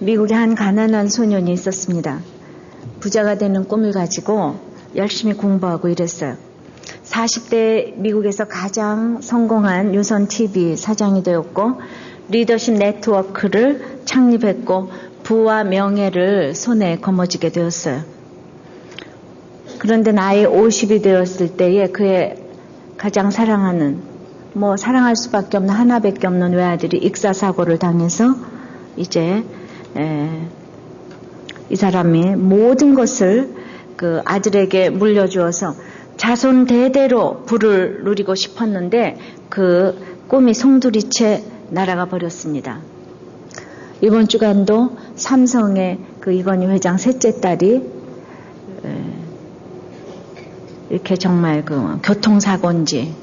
미국에 한 가난한 소년이 있었습니다. 부자가 되는 꿈을 가지고 열심히 공부하고 이랬어요. 40대 미국에서 가장 성공한 유선 TV 사장이 되었고 리더십 네트워크를 창립했고 부와 명예를 손에 거머쥐게 되었어요. 그런데 나이 50이 되었을 때에 그의 가장 사랑하는, 사랑할 수밖에 없는 하나밖에 없는 외아들이 익사사고를 당해서 이제 이 사람이 모든 것을 그 아들에게 물려주어서 자손 대대로 부를 누리고 싶었는데 그 꿈이 송두리째 날아가 버렸습니다. 이번 주간도 삼성의 그 이건희 회장 셋째 딸이 이렇게 정말 그 교통사고인지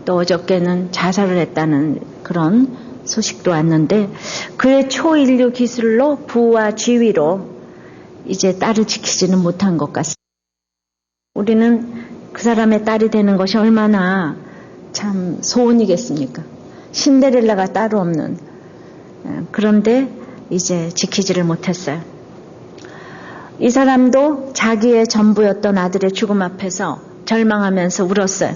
또 어저께는 자살을 했다는 그런 소식도 왔는데 그의 초인류 기술로 부와 지위로 이제 딸을 지키지는 못한 것 같습니다. 우리는 그 사람의 딸이 되는 것이 얼마나 참 소원이겠습니까? 신데렐라가 따로 없는. 그런데 이제 지키지를 못했어요. 이 사람도 자기의 전부였던 아들의 죽음 앞에서 절망하면서 울었어요.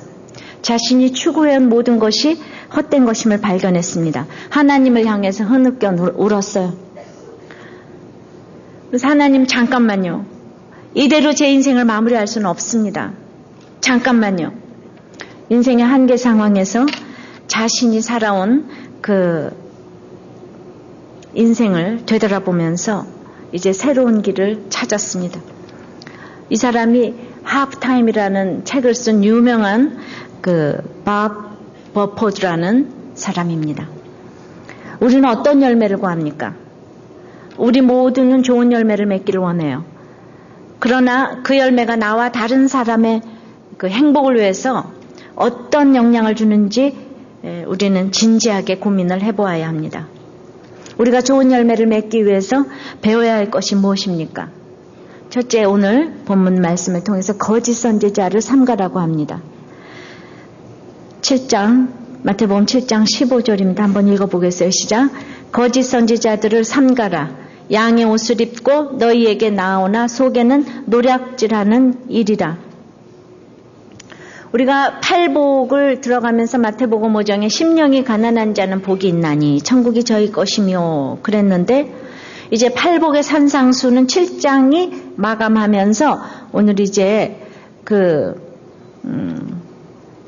자신이 추구해온 모든 것이 헛된 것임을 발견했습니다. 하나님을 향해서 흐느껴 울었어요. 그래서 하나님 잠깐만요. 이대로 제 인생을 마무리할 수는 없습니다. 잠깐만요. 인생의 한계 상황에서 자신이 살아온 그 인생을 되돌아보면서 이제 새로운 길을 찾았습니다. 이 사람이 하프타임이라는 책을 쓴 유명한 그 밥 버포드라는 사람입니다. 우리는 어떤 열매를 구합니까? 우리 모두는 좋은 열매를 맺기를 원해요. 그러나 그 열매가 나와 다른 사람의 그 행복을 위해서 어떤 영향을 주는지 우리는 진지하게 고민을 해보아야 합니다. 우리가 좋은 열매를 맺기 위해서 배워야 할 것이 무엇입니까? 첫째, 오늘 본문 말씀을 통해서 거짓 선지자를 삼가라고 합니다. 7장, 마태복음 7장 15절입니다. 한번 읽어보겠어요. 시작. 거짓 선지자들을 삼가라. 양의 옷을 입고 너희에게 나오나 속에는 노략질하는 일이라. 우리가 팔복을 들어가면서 마태복음 5장에 심령이 가난한 자는 복이 있나니 천국이 저희 것이며 그랬는데 이제 팔복의 산상수는 7장이 마감하면서 오늘 이제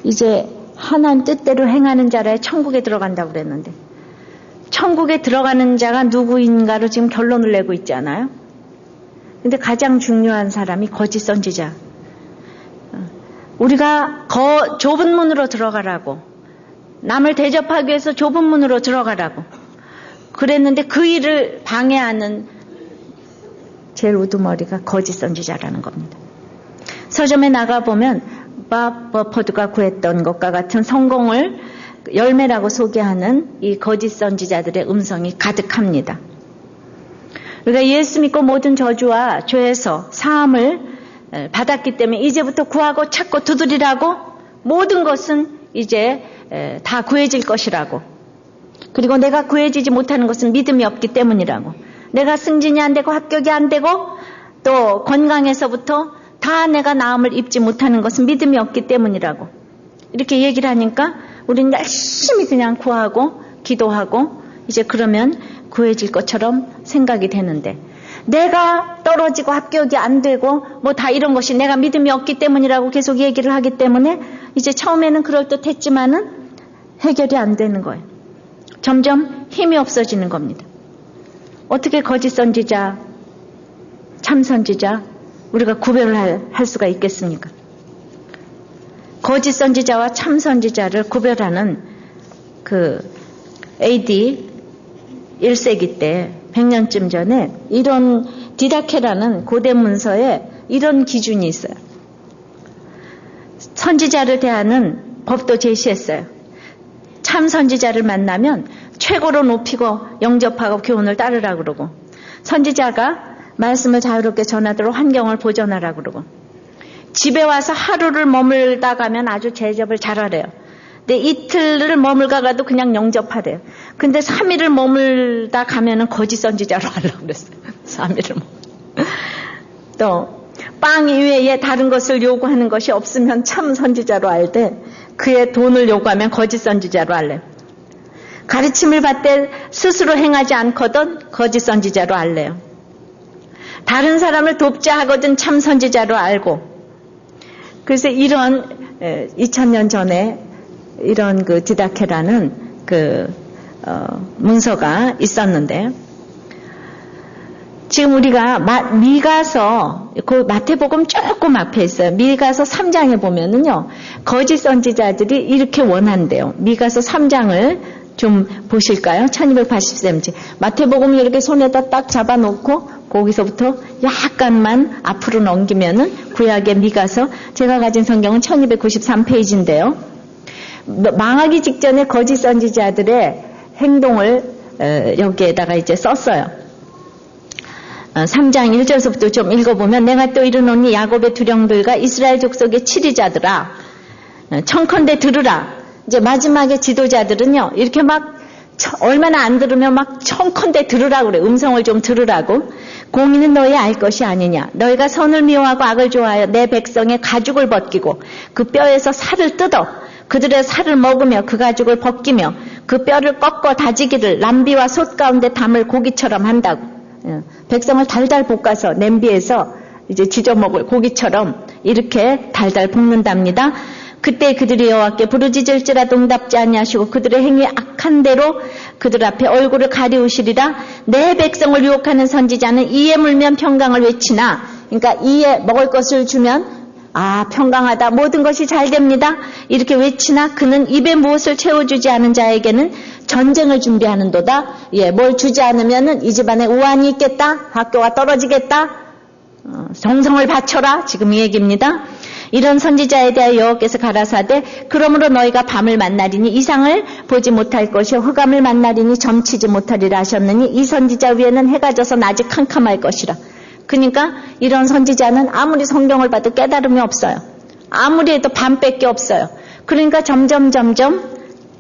이제 하나님 뜻대로 행하는 자라야 천국에 들어간다고 그랬는데 천국에 들어가는 자가 누구인가로 지금 결론을 내고 있잖아요. 근데 가장 중요한 사람이 거짓 선지자. 우리가 좁은 문으로 들어가라고, 남을 대접하기 위해서 좁은 문으로 들어가라고 그랬는데 그 일을 방해하는 제일 우두머리가 거짓 선지자라는 겁니다. 서점에 나가보면 밥 버퍼드가 구했던 것과 같은 성공을 열매라고 소개하는 이 거짓 선지자들의 음성이 가득합니다. 우리가 예수 믿고 모든 저주와 죄에서 사함을 받았기 때문에 이제부터 구하고 찾고 두드리라고 모든 것은 이제 다 구해질 것이라고, 그리고 내가 구해지지 못하는 것은 믿음이 없기 때문이라고, 내가 승진이 안 되고 합격이 안 되고 또 건강에서부터 다 내가 나음을 입지 못하는 것은 믿음이 없기 때문이라고 이렇게 얘기를 하니까 우리는 열심히 그냥 구하고 기도하고 이제 그러면 구해질 것처럼 생각이 되는데, 내가 떨어지고 합격이 안 되고 다 이런 것이 내가 믿음이 없기 때문이라고 계속 얘기를 하기 때문에 이제 처음에는 그럴듯했지만은 해결이 안 되는 거예요. 점점 힘이 없어지는 겁니다. 어떻게 거짓 선지자, 참 선지자 우리가 구별을 할 수가 있겠습니까? 거짓 선지자와 참 선지자를 구별하는 그 AD 1세기 때 100년쯤 전에 이런 디다케라는 고대 문서에 이런 기준이 있어요. 선지자를 대하는 법도 제시했어요. 참 선지자를 만나면 최고로 높이고 영접하고 교훈을 따르라고 그러고, 선지자가 말씀을 자유롭게 전하도록 환경을 보존하라고 그러고, 집에 와서 하루를 머물다 가면 아주 대접을 잘하래요. 근데 이틀을 머물다가도 그냥 영접하래요. 근데 3일을 머물다 가면은 거짓 선지자로 하려고 그랬어요. 3일을 또 빵 이외에 다른 것을 요구하는 것이 없으면 참 선지자로 알되 그의 돈을 요구하면 거짓 선지자로 할래요. 가르침을 받되 스스로 행하지 않거든 거짓 선지자로 알래요. 다른 사람을 돕자 하거든 참 선지자로 알고. 그래서 이런 2000년 전에 이런 그 디다케라는 그 문서가 있었는데, 지금 우리가 미가서 그 마태복음 조금 앞에 있어요. 미가서 3장에 보면은요, 거짓 선지자들이 이렇게 원한대요. 미가서 3장을 좀 보실까요? 1280cm. 마태복음을 이렇게 손에다 딱 잡아놓고 거기서부터 약간만 앞으로 넘기면은 구약의 미가서, 제가 가진 성경은 1293페이지인데요. 망하기 직전에 거짓 선지자들의 행동을 여기에다가 이제 썼어요. 3장 1절서부터 좀 읽어보면, 내가 또 이르노니 야곱의 두령들과 이스라엘 족속의 치리자들아, 청컨대 들으라. 이제 마지막에 지도자들은요, 이렇게 막 얼마나 안 들으면 막 청컨대 들으라고 그래. 음성을 좀 들으라고. 공의는 너희 알 것이 아니냐. 너희가 선을 미워하고 악을 좋아하여 내 백성의 가죽을 벗기고 그 뼈에서 살을 뜯어 그들의 살을 먹으며 그 가죽을 벗기며 그 뼈를 꺾어 다지기를 남비와 솥 가운데 담을 고기처럼 한다고. 백성을 달달 볶아서 냄비에서 이제 지져 먹을 고기처럼 이렇게 달달 볶는답니다. 그때 그들이 여호와께 부르짖을지라도 응답지 아니하시고 그들의 행위 악한 대로 그들 앞에 얼굴을 가리우시리라. 내 백성을 유혹하는 선지자는 이에 물면 평강을 외치나, 그러니까 이에 먹을 것을 주면 평강하다, 모든 것이 잘 됩니다, 이렇게 외치나 그는 입에 무엇을 채워주지 않은 자에게는 전쟁을 준비하는도다. 뭘 주지 않으면은 이 집안에 우환이 있겠다, 학교가 떨어지겠다, 정성을 바쳐라, 지금 이 얘기입니다. 이런 선지자에 대하여 여호와께서 가라사대, 그러므로 너희가 밤을 만나리니 이상을 보지 못할 것이요 흑암을 만나리니 점치지 못하리라 하셨느니 이 선지자 위에는 해가 져서 낮이 캄캄할 것이라. 그러니까 이런 선지자는 아무리 성경을 봐도 깨달음이 없어요. 아무리 해도 밤밖에 없어요. 그러니까 점점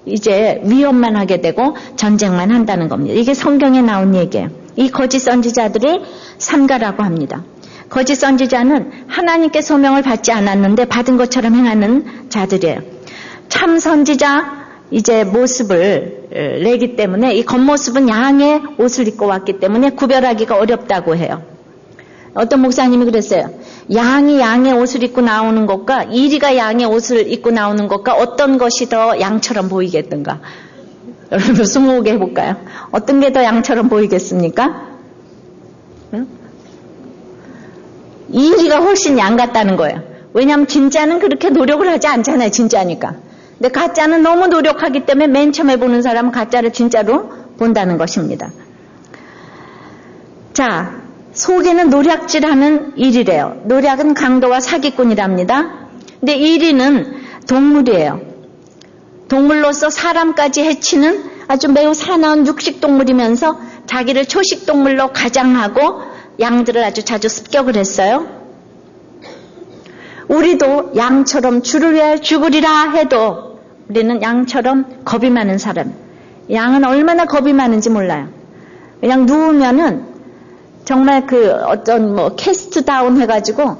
이제 위험만 하게 되고 전쟁만 한다는 겁니다. 이게 성경에 나온 얘기예요. 이 거짓 선지자들을 삼가라고 합니다. 거짓 선지자는 하나님께 소명을 받지 않았는데 받은 것처럼 행하는 자들이에요. 참 선지자 이제 모습을 내기 때문에 이 겉모습은 양의 옷을 입고 왔기 때문에 구별하기가 어렵다고 해요. 어떤 목사님이 그랬어요. 양이 양의 옷을 입고 나오는 것과 이리가 양의 옷을 입고 나오는 것과 어떤 것이 더 양처럼 보이겠던가. 여러분 스무고개 해볼까요? 어떤 게 더 양처럼 보이겠습니까? 이리가 훨씬 양 같다는 거예요. 왜냐하면 진짜는 그렇게 노력을 하지 않잖아요. 진짜니까. 근데 가짜는 너무 노력하기 때문에 맨 처음에 보는 사람은 가짜를 진짜로 본다는 것입니다. 자, 속에는 노략질하는 이리래요. 노략은 강도와 사기꾼이랍니다. 근데 이리는 동물이에요. 동물로서 사람까지 해치는 아주 매우 사나운 육식동물이면서 자기를 초식동물로 가장하고 양들을 아주 자주 습격을 했어요. 우리도 양처럼 주를 위하여 죽으리라 해도 우리는 양처럼 겁이 많은 사람. 양은 얼마나 겁이 많은지 몰라요. 그냥 누우면은 정말 그 어떤 캐스트 다운 해가지고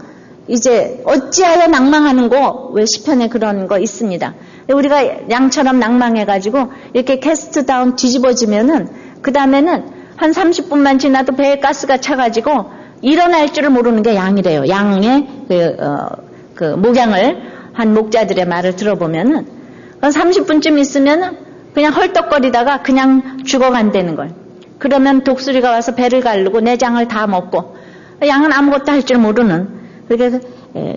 이제 어찌하여 낭망하는 거, 왜 시편에 그런 거 있습니다. 우리가 양처럼 낭망해가지고 이렇게 캐스트 다운 뒤집어지면은 그 다음에는 한 30분만 지나도 배에 가스가 차가지고 일어날 줄을 모르는 게 양이래요. 양의 그 목양을 한 목자들의 말을 들어보면은 30분쯤 있으면은 그냥 헐떡거리다가 그냥 죽어간다는 걸. 그러면 독수리가 와서 배를 가르고 내장을 다 먹고, 양은 아무것도 할 줄 모르는. 그래서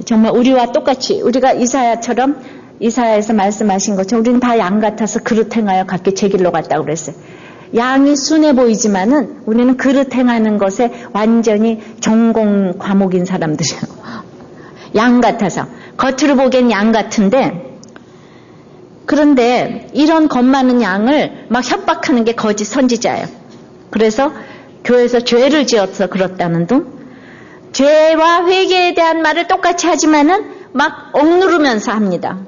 정말 우리와 똑같이 우리가 이사야처럼, 이사야에서 말씀하신 것처럼 우리는 다 양 같아서 그릇 행하여 각기 제 길로 갔다고 그랬어요. 양이 순해 보이지만은 우리는 그릇 행하는 것에 완전히 전공 과목인 사람들이에요. 양 같아서. 겉으로 보기엔 양 같은데, 그런데 이런 겁 많은 양을 막 협박하는 게 거짓 선지자예요. 그래서 교회에서 죄를 지어서 그렇다는 둥, 죄와 회개에 대한 말을 똑같이 하지만은 막 억누르면서 합니다.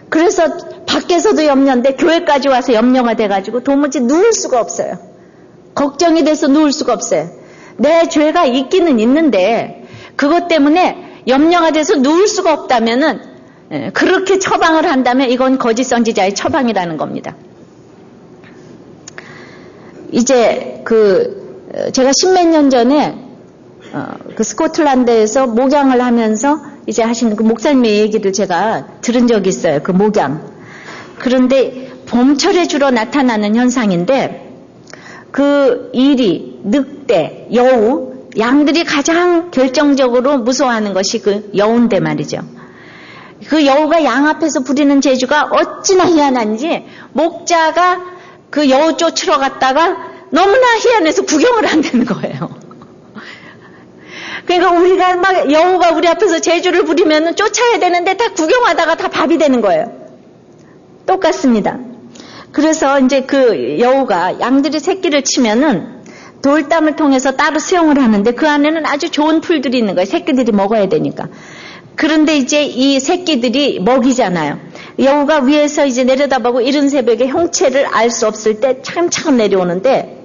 그래서 밖에서도 염려인데 교회까지 와서 염려가 돼가지고 도무지 누울 수가 없어요. 걱정이 돼서 누울 수가 없어요. 내 죄가 있기는 있는데 그것 때문에 염려가 돼서 누울 수가 없다면은 그렇게 처방을 한다면 이건 거짓 선지자의 처방이라는 겁니다. 이제 제가 십몇 년 전에 그 스코틀랜드에서 목양을 하면서 이제 하시는 그 목사님의 얘기를 제가 들은 적이 있어요. 그 목양. 그런데 봄철에 주로 나타나는 현상인데 그 이리, 늑대, 여우, 양들이 가장 결정적으로 무서워하는 것이 그 여우인데 말이죠. 그 여우가 양 앞에서 부리는 재주가 어찌나 희한한지 목자가 그 여우 쫓으러 갔다가 너무나 희한해서 구경을 한다는 거예요. 그러니까 우리가 막 여우가 우리 앞에서 재주를 부리면 쫓아야 되는데 다 구경하다가 다 밥이 되는 거예요. 똑같습니다. 그래서 이제 그 여우가 양들이 새끼를 치면은 돌담을 통해서 따로 수영을 하는데 그 안에는 아주 좋은 풀들이 있는 거예요. 새끼들이 먹어야 되니까. 그런데 이제 이 새끼들이 먹이잖아요. 여우가 위에서 이제 내려다보고 이른 새벽에 형체를 알 수 없을 때 차근차근 내려오는데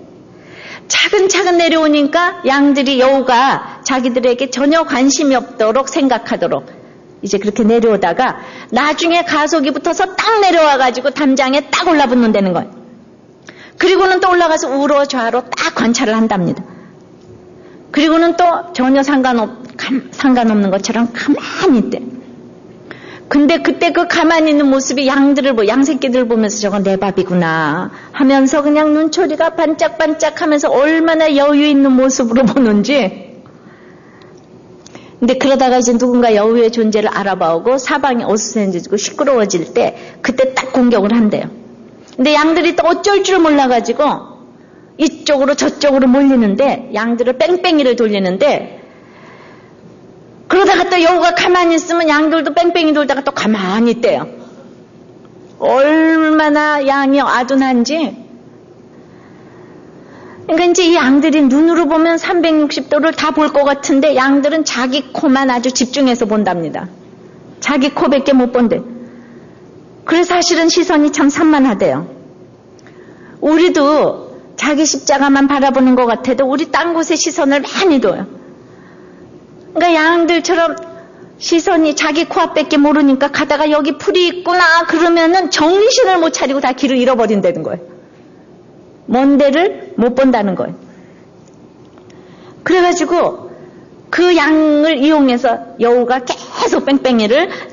차근차근 내려오니까 양들이 여우가 자기들에게 전혀 관심이 없도록 생각하도록 이제 그렇게 내려오다가 나중에 가속이 붙어서 딱 내려와가지고 담장에 딱 올라붙는다는 거예요. 그리고는 또 올라가서 우로 좌로 딱 관찰을 한답니다. 그리고는 또 전혀 상관없는 것처럼 가만히 있대. 근데 그때 그 가만히 있는 모습이 양새끼들을 보면서 저건 내 밥이구나 하면서 그냥 눈초리가 반짝반짝 하면서 얼마나 여유 있는 모습으로 보는지. 근데 그러다가 이제 누군가 여우의 존재를 알아봐오고 사방이 어수선해지고 시끄러워질 때 그때 딱 공격을 한대요. 근데 양들이 또 어쩔 줄 몰라가지고 이쪽으로 저쪽으로 몰리는데 양들을 뺑뺑이를 돌리는데 그러다가 또 여우가 가만히 있으면 양들도 뺑뺑이 돌다가 또 가만히 있대요. 얼마나 양이 아둔한지. 그러니까 이제 이 양들이 눈으로 보면 360도를 다 볼 것 같은데 양들은 자기 코만 아주 집중해서 본답니다. 자기 코밖에 못 본대. 그래서 사실은 시선이 참 산만하대요. 우리도 자기 십자가만 바라보는 것 같아도 우리 딴 곳에 시선을 많이 둬요. 그러니까 양들처럼 시선이 자기 코앞밖에 모르니까 가다가 여기 풀이 있구나 그러면은 정신을 못 차리고 다 길을 잃어버린다는 거예요. 먼 데를 못 본다는 거예요. 그래가지고 그 양을 이용해서 여우가 계속 뺑뺑이를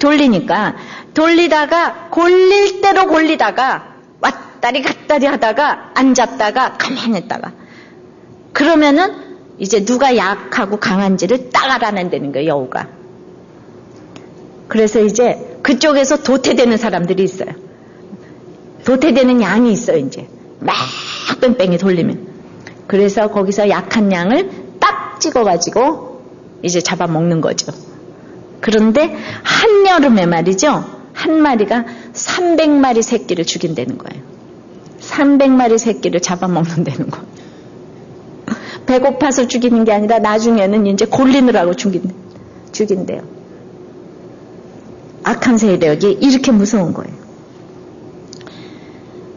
돌리다가 골릴 대로 골리다가 왔다리 갔다리 하다가 앉았다가 가만히 있다가 그러면은 이제 누가 약하고 강한지를 딱 알아낸다는 거예요, 여우가. 그래서 이제 그쪽에서 도태되는 사람들이 있어요. 도태되는 양이 있어요, 이제. 막 뺑뺑이 돌리면. 그래서 거기서 약한 양을 딱 찍어가지고 이제 잡아먹는 거죠. 그런데 한여름에 말이죠. 한 마리가 300마리 새끼를 죽인다는 거예요. 300마리 새끼를 잡아먹는다는 거예요. 배고파서 죽이는 게 아니라 나중에는 이제 골리느라고 죽인대요. 악한 세력이 이렇게 무서운 거예요.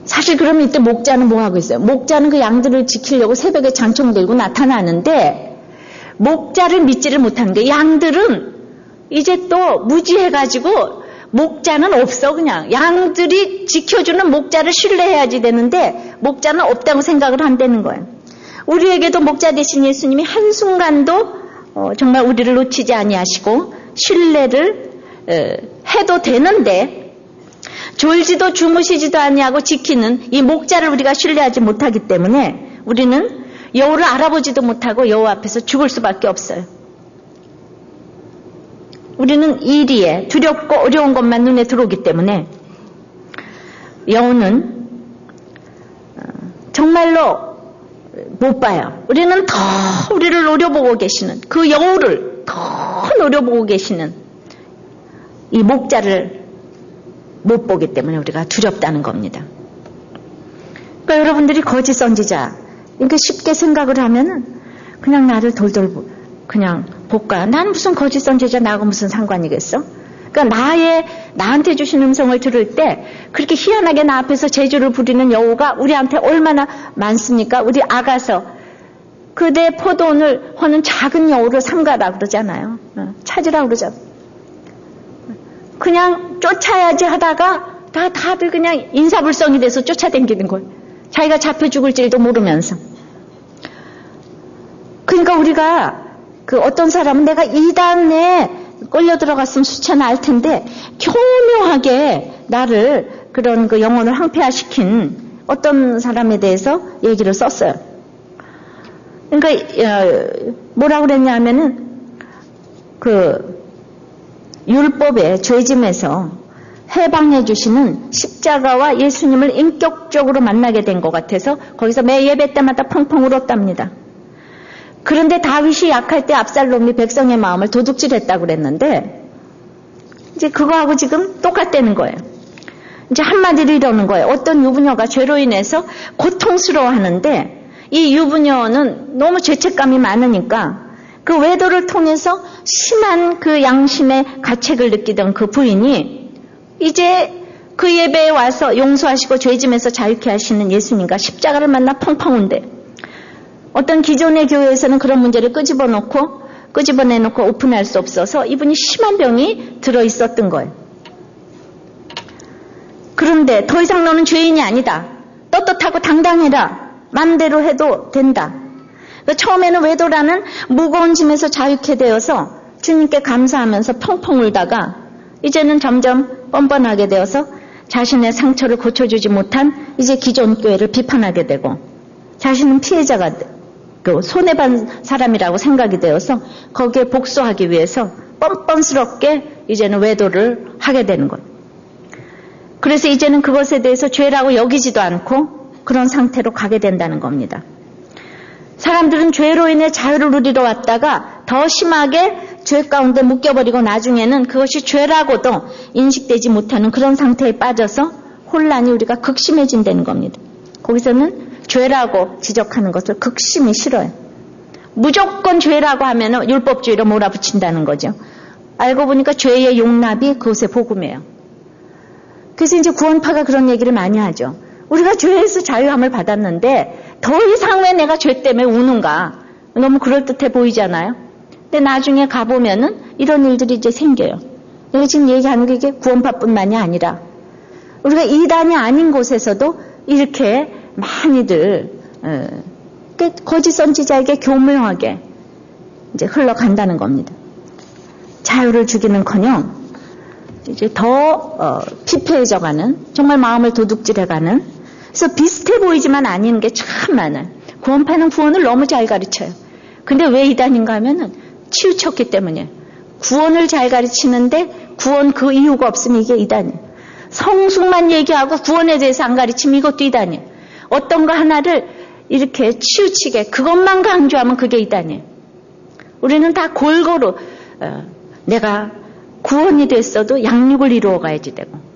사실 그럼 이때 목자는 뭐 하고 있어요? 목자는 그 양들을 지키려고 새벽에 장총 들고 나타나는데 목자를 믿지를 못하는 게 양들은 이제 또 무지해가지고 목자는 없어 그냥. 양들이 지켜주는 목자를 신뢰해야지 되는데 목자는 없다고 생각을 한다는 거예요. 우리에게도 목자 되신 예수님이 한순간도 정말 우리를 놓치지 아니하시고 신뢰를 해도 되는데 졸지도 주무시지도 아니하고 지키는 이 목자를 우리가 신뢰하지 못하기 때문에 우리는 여우를 알아보지도 못하고 여우 앞에서 죽을 수밖에 없어요. 우리는 이리에 두렵고 어려운 것만 눈에 들어오기 때문에 여우는 정말로 못 봐요. 우리는 더 우리를 노려보고 계시는 그 여우를 더 노려보고 계시는 이 목자를 못 보기 때문에 우리가 두렵다는 겁니다. 그러니까 여러분들이 거짓 선지자 이렇게 쉽게 생각을 하면은 그냥 나를 돌돌 그냥 볼까? 난 무슨 거짓 선지자 나하고 무슨 상관이겠어? 그러니까 나한테 주신 음성을 들을 때 그렇게 희한하게 나 앞에서 재주를 부리는 여우가 우리한테 얼마나 많습니까? 우리 아가서 그대 포도원을 허는 작은 여우를 삼가라 그러잖아요. 찾으라 그러잖아요. 그냥 쫓아야지 하다가 다들 그냥 인사불성이 돼서 쫓아다니는 거예요. 자기가 잡혀 죽을 줄도 모르면서. 그러니까 우리가 그 어떤 사람은 내가 이단에 끌려 들어갔으면 수차나 알 텐데 교묘하게 나를 그런 그 영혼을 항폐화시킨 어떤 사람에 대해서 얘기를 썼어요. 그러니까 뭐라고 그랬냐면은 그 율법의 죄짐에서 해방해 주시는 십자가와 예수님을 인격적으로 만나게 된 것 같아서 거기서 매 예배 때마다 펑펑 울었답니다. 그런데 다윗이 약할 때 압살롬이 백성의 마음을 도둑질했다고 그랬는데 이제 그거하고 지금 똑같다는 거예요. 이제 한마디로 이러는 거예요. 어떤 유부녀가 죄로 인해서 고통스러워하는데 이 유부녀는 너무 죄책감이 많으니까 그 외도를 통해서 심한 그 양심의 가책을 느끼던 그 부인이 이제 그 예배에 와서 용서하시고 죄짐에서 자유케 하시는 예수님과 십자가를 만나 펑펑 운대. 어떤 기존의 교회에서는 그런 문제를 끄집어내놓고 오픈할 수 없어서 이분이 심한 병이 들어있었던 거예요. 그런데 더 이상 너는 죄인이 아니다. 떳떳하고 당당해라. 마음대로 해도 된다. 처음에는 외도라는 무거운 짐에서 자유케 되어서 주님께 감사하면서 펑펑 울다가 이제는 점점 뻔뻔하게 되어서 자신의 상처를 고쳐주지 못한 이제 기존 교회를 비판하게 되고 자신은 피해자가 그 손해본 사람이라고 생각이 되어서 거기에 복수하기 위해서 뻔뻔스럽게 이제는 외도를 하게 되는 거예요. 그래서 이제는 그것에 대해서 죄라고 여기지도 않고 그런 상태로 가게 된다는 겁니다. 사람들은 죄로 인해 자유를 누리러 왔다가 더 심하게 죄 가운데 묶여버리고 나중에는 그것이 죄라고도 인식되지 못하는 그런 상태에 빠져서 혼란이 우리가 극심해진다는 겁니다. 거기서는 죄라고 지적하는 것을 극심히 싫어요. 무조건 죄라고 하면 율법주의로 몰아붙인다는 거죠. 알고 보니까 죄의 용납이 그것의 복음이에요. 그래서 이제 구원파가 그런 얘기를 많이 하죠. 우리가 죄에서 자유함을 받았는데 더 이상 왜 내가 죄 때문에 우는가? 너무 그럴듯해 보이잖아요. 근데 나중에 가보면은 이런 일들이 이제 생겨요. 내가 지금 얘기하는 게 이게 구원파뿐만이 아니라 우리가 이단이 아닌 곳에서도 이렇게 많이들 거짓 선지자에게 교묘하게 이제 흘러간다는 겁니다. 자유를 주기는커녕 이제 더 피폐해져가는 정말 마음을 도둑질해가는 그래서 비슷해 보이지만 아닌 게 참 많아요. 구원파는 구원을 너무 잘 가르쳐요. 근데 왜 이단인가 하면은 치우쳤기 때문이에요. 구원을 잘 가르치는데 구원 그 이유가 없으면 이게 이단이에요. 성숙만 얘기하고 구원에 대해서 안 가르치면 이것도 이단이에요. 어떤 거 하나를 이렇게 치우치게 그것만 강조하면 그게 이단이에요. 우리는 다 골고루 내가 구원이 됐어도 양육을 이루어 가야지 되고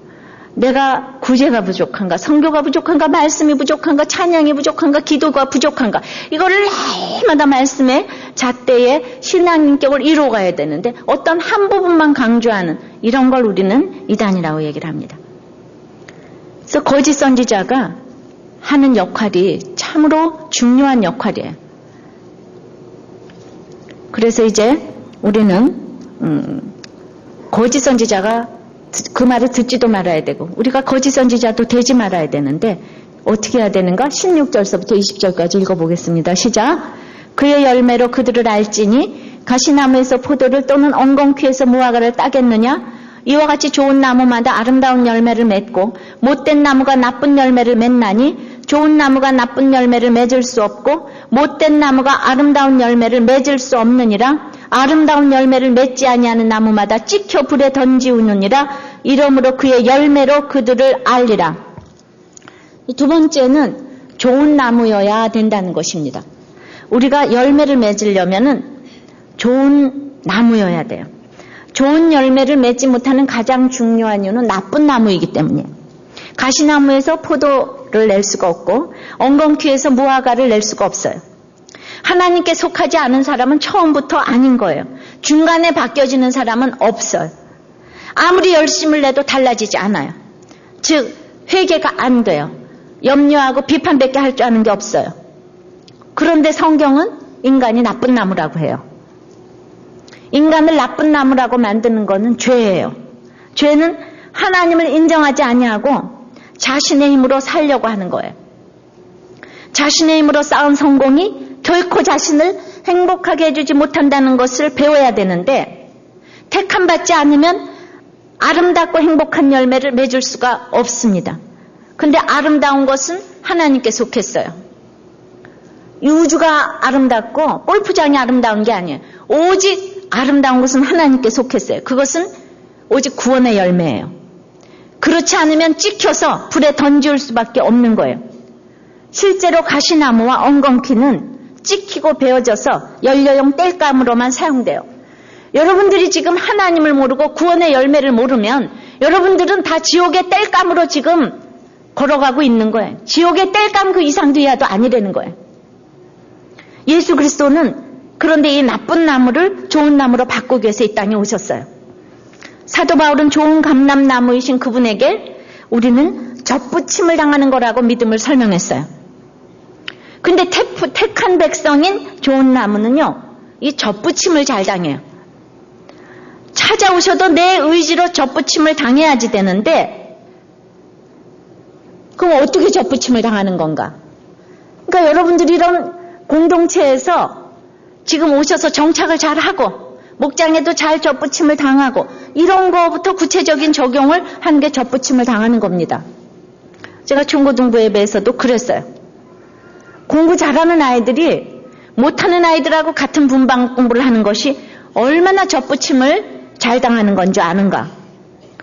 내가 구제가 부족한가 성교가 부족한가 말씀이 부족한가 찬양이 부족한가 기도가 부족한가 이거를 날마다 말씀에 잣대에 신앙인격을 이루어 가야 되는데 어떤 한 부분만 강조하는 이런 걸 우리는 이단이라고 얘기를 합니다. 그래서 거짓 선지자가 하는 역할이 참으로 중요한 역할이에요. 그래서 이제 우리는 거짓 선지자가 그 말을 듣지도 말아야 되고 우리가 거짓 선지자도 되지 말아야 되는데 어떻게 해야 되는가? 16절서부터 20절까지 읽어보겠습니다. 시작. 그의 열매로 그들을 알지니 가시나무에서 포도를 또는 엉겅퀴에서 무화과를 따겠느냐? 이와 같이 좋은 나무마다 아름다운 열매를 맺고 못된 나무가 나쁜 열매를 맺나니 좋은 나무가 나쁜 열매를 맺을 수 없고 못된 나무가 아름다운 열매를 맺을 수 없느니라. 아름다운 열매를 맺지 아니하는 나무마다 찍혀 불에 던지우느니라. 이러므로 그의 열매로 그들을 알리라. 두 번째는 좋은 나무여야 된다는 것입니다. 우리가 열매를 맺으려면은 좋은 나무여야 돼요. 좋은 열매를 맺지 못하는 가장 중요한 이유는 나쁜 나무이기 때문이에요. 가시나무에서 포도를 낼 수가 없고 엉겅퀴에서 무화과를 낼 수가 없어요. 하나님께 속하지 않은 사람은 처음부터 아닌 거예요. 중간에 바뀌어지는 사람은 없어요. 아무리 열심을 내도 달라지지 않아요. 즉 회개가 안 돼요. 염려하고 비판밖에 할 줄 아는 게 없어요. 그런데 성경은 인간이 나쁜 나무라고 해요. 인간을 나쁜 나무라고 만드는 것은 죄예요. 죄는 하나님을 인정하지 아니하고 자신의 힘으로 살려고 하는 거예요. 자신의 힘으로 쌓은 성공이 결코 자신을 행복하게 해주지 못한다는 것을 배워야 되는데, 택함받지 않으면 아름답고 행복한 열매를 맺을 수가 없습니다. 근데 아름다운 것은 하나님께 속했어요. 이 우주가 아름답고 골프장이 아름다운 게 아니에요. 오직 아름다운 것은 하나님께 속했어요. 그것은 오직 구원의 열매예요. 그렇지 않으면 찍혀서 불에 던질 수밖에 없는 거예요. 실제로 가시나무와 엉겅퀴는 찍히고 베어져서 연료용 땔감으로만 사용돼요. 여러분들이 지금 하나님을 모르고 구원의 열매를 모르면 여러분들은 다 지옥의 땔감으로 지금 걸어가고 있는 거예요. 지옥의 땔감 그 이상도 이하도 아니라는 거예요. 예수 그리스도는 그런데 이 나쁜 나무를 좋은 나무로 바꾸기 위해서 이 땅에 오셨어요. 사도 바울은 좋은 감람나무이신 그분에게 우리는 접붙임을 당하는 거라고 믿음을 설명했어요. 근데 택한 백성인 좋은 나무는요, 이 접붙임을 잘 당해요. 찾아오셔도 내 의지로 접붙임을 당해야지 되는데, 그럼 어떻게 접붙임을 당하는 건가? 그러니까 여러분들이 이런 공동체에서 지금 오셔서 정착을 잘 하고 목장에도 잘 접붙임을 당하고 이런 거부터 구체적인 적용을 한 게 접붙임을 당하는 겁니다. 제가 중고등부 예배에서도 그랬어요. 공부 잘하는 아이들이 못하는 아이들하고 같은 분방 공부를 하는 것이 얼마나 접붙임을 잘 당하는 건지 아는가?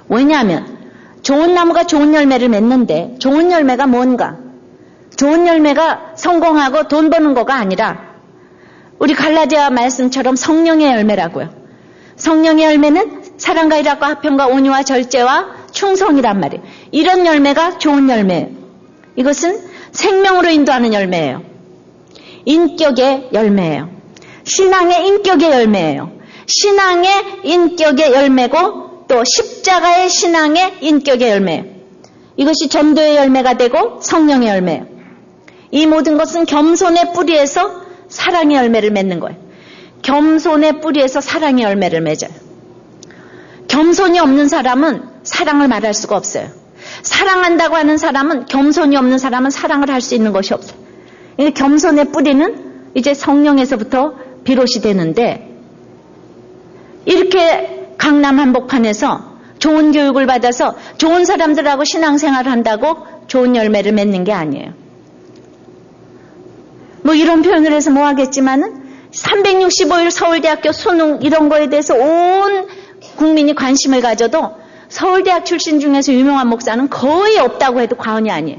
왜냐하면 좋은 나무가 좋은 열매를 맺는데 좋은 열매가 뭔가? 좋은 열매가 성공하고 돈 버는 거가 아니라 우리 갈라디아 말씀처럼 성령의 열매라고요. 성령의 열매는 사랑과 일합과 화평과 온유와 절제와 충성이란 말이에요. 이런 열매가 좋은 열매예요. 이것은 생명으로 인도하는 열매예요. 인격의 열매예요. 신앙의 인격의 열매예요. 신앙의 인격의 열매고 또 십자가의 신앙의 인격의 열매예요. 이것이 전도의 열매가 되고 성령의 열매예요. 이 모든 것은 겸손의 뿌리에서 사랑의 열매를 맺는 거예요. 겸손의 뿌리에서 사랑의 열매를 맺어요. 겸손이 없는 사람은 사랑을 말할 수가 없어요. 사랑한다고 하는 사람은, 겸손이 없는 사람은 사랑을 할 수 있는 것이 없어요. 겸손의 뿌리는 이제 성령에서부터 비롯이 되는데, 이렇게 강남 한복판에서 좋은 교육을 받아서 좋은 사람들하고 신앙생활을 한다고 좋은 열매를 맺는 게 아니에요. 뭐 이런 표현을 해서 뭐 하겠지만은 365일 서울대학교 수능 이런 거에 대해서 온 국민이 관심을 가져도 서울대학 출신 중에서 유명한 목사는 거의 없다고 해도 과언이 아니에요.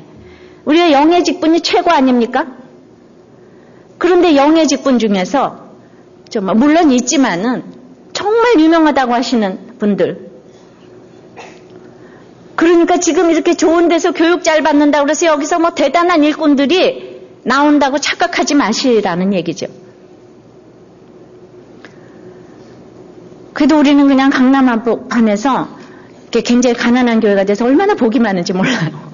우리가 영예 직분이 최고 아닙니까? 그런데 영예 직분 중에서 정말 물론 있지만은 정말 유명하다고 하시는 분들, 그러니까 지금 이렇게 좋은 데서 교육 잘 받는다고 그래서 여기서 뭐 대단한 일꾼들이 나온다고 착각하지 마시라는 얘기죠. 그래도 우리는 그냥 강남 한복판에서 굉장히 가난한 교회가 돼서 얼마나 복이 많은지 몰라요.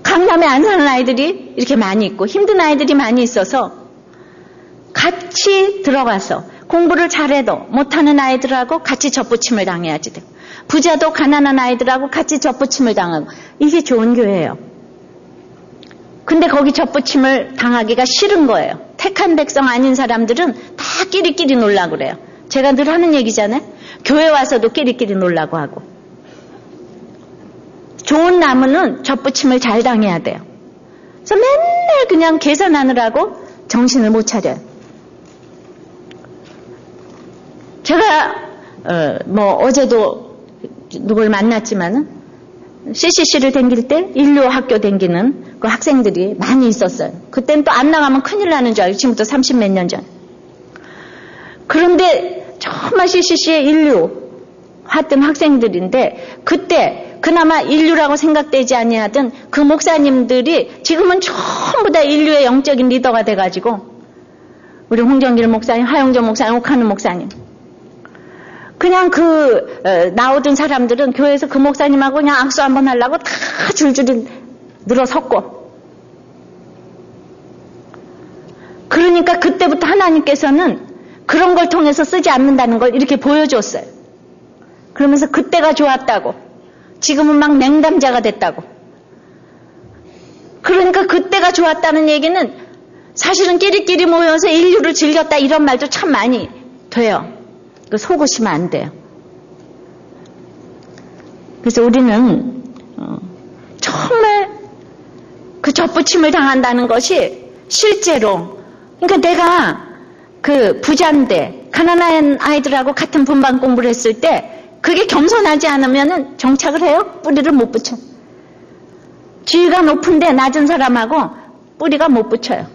강남에 안 사는 아이들이 이렇게 많이 있고 힘든 아이들이 많이 있어서 같이 들어가서 공부를 잘해도 못하는 아이들하고 같이 접붙임을 당해야지 돼요. 부자도 가난한 아이들하고 같이 접붙임을 당하고, 이게 좋은 교회예요. 근데 거기 접붙임을 당하기가 싫은 거예요. 택한 백성 아닌 사람들은 다 끼리끼리 놀라고 그래요. 제가 늘 하는 얘기잖아요. 교회 와서도 끼리끼리 놀라고 하고. 좋은 나무는 접붙임을 잘 당해야 돼요. 그래서 맨날 그냥 계산하느라고 정신을 못 차려요. 제가 어제도 누굴 만났지만은 CCC를 다닐 때 인류 학교 다니는 그 학생들이 많이 있었어요. 그때는 또 안 나가면 큰일 나는 줄 알고, 지금부터 30몇 년 전. 그런데 정말 CCC의 인류 했던 학생들인데, 그때 그나마 인류라고 생각되지 아니하던 그 목사님들이 지금은 전부 다 인류의 영적인 리더가 돼가지고, 우리 홍정길 목사님, 하영조 목사님, 옥하는 목사님, 그냥 나오던 사람들은 교회에서 그 목사님하고 그냥 악수 한번 하려고 다 줄줄이 늘어섰고. 그러니까 그때부터 하나님께서는 그런 걸 통해서 쓰지 않는다는 걸 이렇게 보여줬어요. 그러면서 그때가 좋았다고. 지금은 막 냉담자가 됐다고. 그러니까 그때가 좋았다는 얘기는 사실은 끼리끼리 모여서 인류를 즐겼다 이런 말도 참 많이 돼요. 속으시면 안 돼요. 그래서 우리는 정말 그 접붙임을 당한다는 것이 실제로, 그러니까 내가 그 부자인데 가난한 아이들하고 같은 분반 공부를 했을 때 그게 겸손하지 않으면 정착을 해요? 뿌리를 못 붙여. 지위가 높은데 낮은 사람하고 뿌리가 못 붙여요.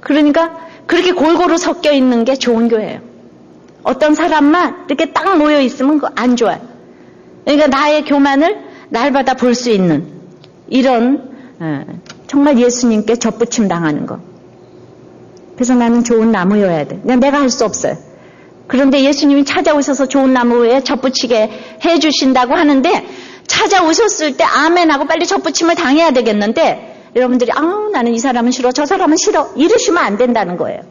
그러니까 그렇게 골고루 섞여 있는 게 좋은 교회예요. 어떤 사람만 이렇게 딱 모여 있으면 그거 안 좋아요. 그러니까 나의 교만을 날마다 볼 수 있는 이런 정말 예수님께 접붙임 당하는 거. 그래서 나는 좋은 나무여야 돼. 내가 할 수 없어요. 그런데 예수님이 찾아오셔서 좋은 나무에 접붙이게 해주신다고 하는데 찾아오셨을 때 아멘하고 빨리 접붙임을 당해야 되겠는데 여러분들이 나는 이 사람은 싫어 저 사람은 싫어 이러시면 안 된다는 거예요.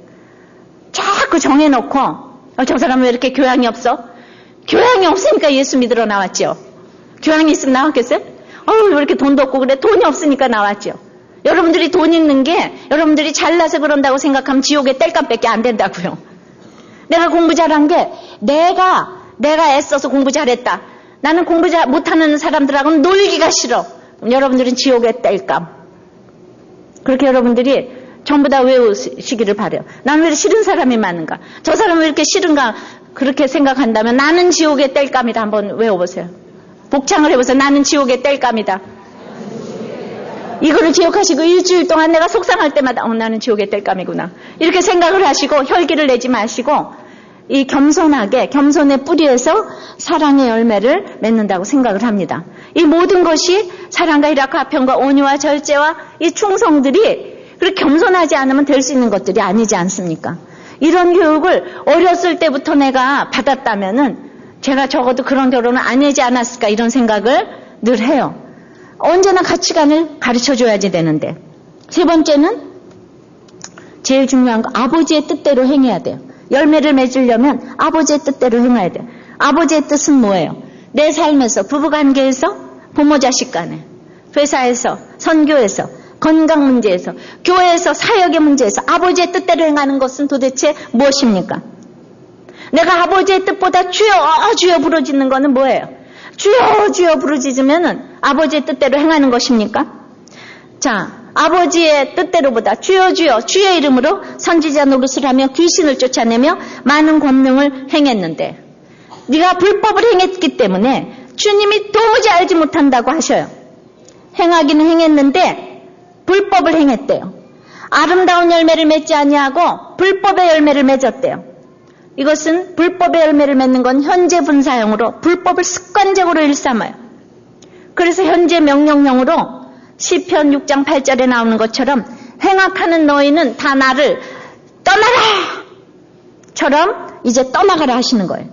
자꾸 정해놓고 저 사람은 왜 이렇게 교양이 없어? 교양이 없으니까 예수 믿으러 나왔죠. 교양이 있으면 나왔겠어요? 왜 이렇게 돈도 없고 그래? 돈이 없으니까 나왔죠. 여러분들이 돈 있는 게 여러분들이 잘나서 그런다고 생각하면 지옥에 땔감밖에 안 된다고요. 내가 공부 잘한 게 내가 애써서 공부 잘했다. 나는 공부 못하는 사람들하고는 놀기가 싫어. 그럼 여러분들은 지옥에 땔감. 그렇게 여러분들이 전부 다 외우시기를 바래요. 나는 왜 싫은 사람이 많은가? 저 사람은 왜 이렇게 싫은가? 그렇게 생각한다면 나는 지옥의 땔감이다. 한번 외워보세요. 복창을 해보세요. 나는 지옥의 땔감이다. 이거를 기억하시고 일주일 동안 내가 속상할 때마다 나는 지옥의 땔감이구나. 이렇게 생각을 하시고 혈기를 내지 마시고 이 겸손하게 겸손의 뿌리에서 사랑의 열매를 맺는다고 생각을 합니다. 이 모든 것이 사랑과 희락과 화평과 온유와 절제와 이 충성들이 그렇게 겸손하지 않으면 될 수 있는 것들이 아니지 않습니까? 이런 교육을 어렸을 때부터 내가 받았다면은 제가 적어도 그런 결혼을 안 하지 않았을까 이런 생각을 늘 해요. 언제나 가치관을 가르쳐줘야지 되는데. 세 번째는 제일 중요한 거 아버지의 뜻대로 행해야 돼요. 열매를 맺으려면 아버지의 뜻대로 행해야 돼요. 아버지의 뜻은 뭐예요? 내 삶에서, 부부관계에서, 부모 자식 간에, 회사에서, 선교에서, 건강 문제에서, 교회에서, 사역의 문제에서 아버지의 뜻대로 행하는 것은 도대체 무엇입니까? 내가 아버지의 뜻보다 주여 주여 부르짖는 거는 뭐예요? 주여 주여 부르짖으면은 아버지의 뜻대로 행하는 것입니까? 자, 아버지의 뜻대로보다 주여 주여 주의 이름으로 선지자 노릇을 하며 귀신을 쫓아내며 많은 권능을 행했는데 네가 불법을 행했기 때문에 주님이 도무지 알지 못한다고 하셔요. 행하기는 행했는데 불법을 행했대요. 아름다운 열매를 맺지 아니하고 불법의 열매를 맺었대요. 이것은 불법의 열매를 맺는 건 현재 분사형으로 불법을 습관적으로 일삼아요. 그래서 현재 명령형으로 시편 6장 8절에 나오는 것처럼 행악하는 너희는 다 나를 떠나라! 처럼 이제 떠나가라 하시는 거예요.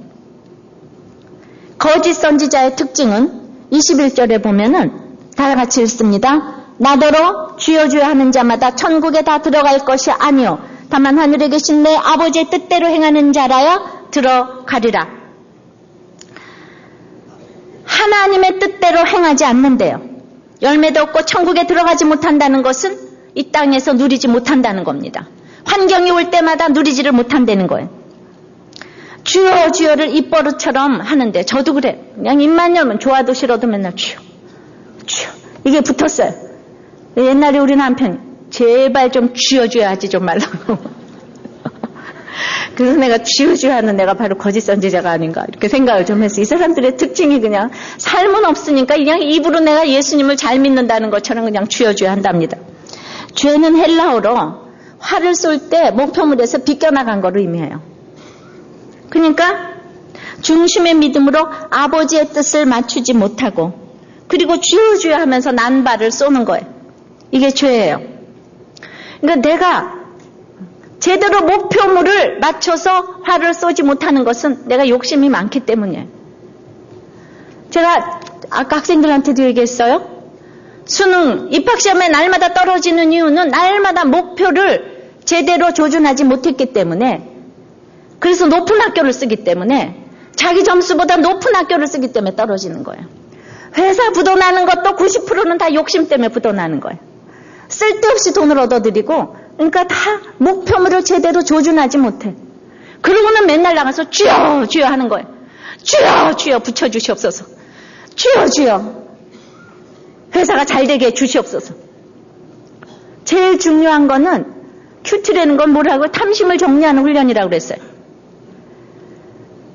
거짓 선지자의 특징은 21절에 보면은 다 같이 읽습니다. 나더러 주여 주여 하는 자마다 천국에 다 들어갈 것이 아니요 다만 하늘에 계신 내 아버지의 뜻대로 행하는 자라야 들어가리라. 하나님의 뜻대로 행하지 않는데요. 열매도 없고 천국에 들어가지 못한다는 것은 이 땅에서 누리지 못한다는 겁니다. 환경이 올 때마다 누리지를 못한다는 거예요. 주여 주여를 입버릇처럼 하는데 저도 그래. 그냥 입만 열면 좋아도 싫어도 맨날 주여 주여 이게 붙었어요. 옛날에 우리 남편이 제발 좀 주여 주여 하지 좀 말라고. 그래서 내가 주여 주여 하는 내가 바로 거짓 선지자가 아닌가 이렇게 생각을 좀 했어요. 이 사람들의 특징이 그냥 삶은 없으니까 그냥 입으로 내가 예수님을 잘 믿는다는 것처럼 그냥 주여 주여 한답니다. 죄는 헬라어로 활을 쏠 때 목표물에서 비껴나간 거로 의미해요. 그러니까 중심의 믿음으로 아버지의 뜻을 맞추지 못하고 그리고 주여 주여 하면서 난발을 쏘는 거예요. 이게 죄예요. 그러니까 내가 제대로 목표물을 맞춰서 활을 쏘지 못하는 것은 내가 욕심이 많기 때문이에요. 제가 아까 학생들한테도 얘기했어요. 수능 입학시험에 날마다 떨어지는 이유는 날마다 목표를 제대로 조준하지 못했기 때문에, 그래서 높은 학교를 쓰기 때문에, 자기 점수보다 높은 학교를 쓰기 때문에 떨어지는 거예요. 회사 부도나는 것도 90%는 다 욕심 때문에 부도나는 거예요. 쓸데없이 돈을 얻어들이고, 그러니까 다 목표물을 제대로 조준하지 못해. 그러고는 맨날 나가서 주여 주여 하는 거예요. 주여 주여 붙여주시옵소서. 주여 주여 회사가 잘 되게 해주시옵소서. 제일 중요한 거는 큐티라는 건 뭐라고? 탐심을 정리하는 훈련이라고 그랬어요.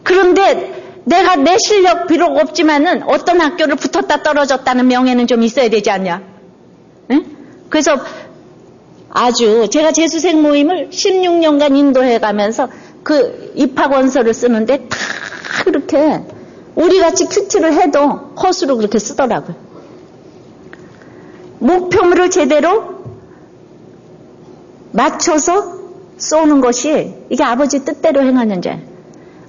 그런데 내가 내 실력 비록 없지만은 어떤 학교를 붙었다 떨어졌다는 명예는 좀 있어야 되지 않냐? 응? 그래서 아주 제가 재수생 모임을 16년간 인도해 가면서 그 입학 원서를 쓰는데 다 그렇게 우리같이 큐티를 해도 허수로 그렇게 쓰더라고요. 목표물을 제대로 맞춰서 쏘는 것이 이게 아버지 뜻대로 행하는 죄.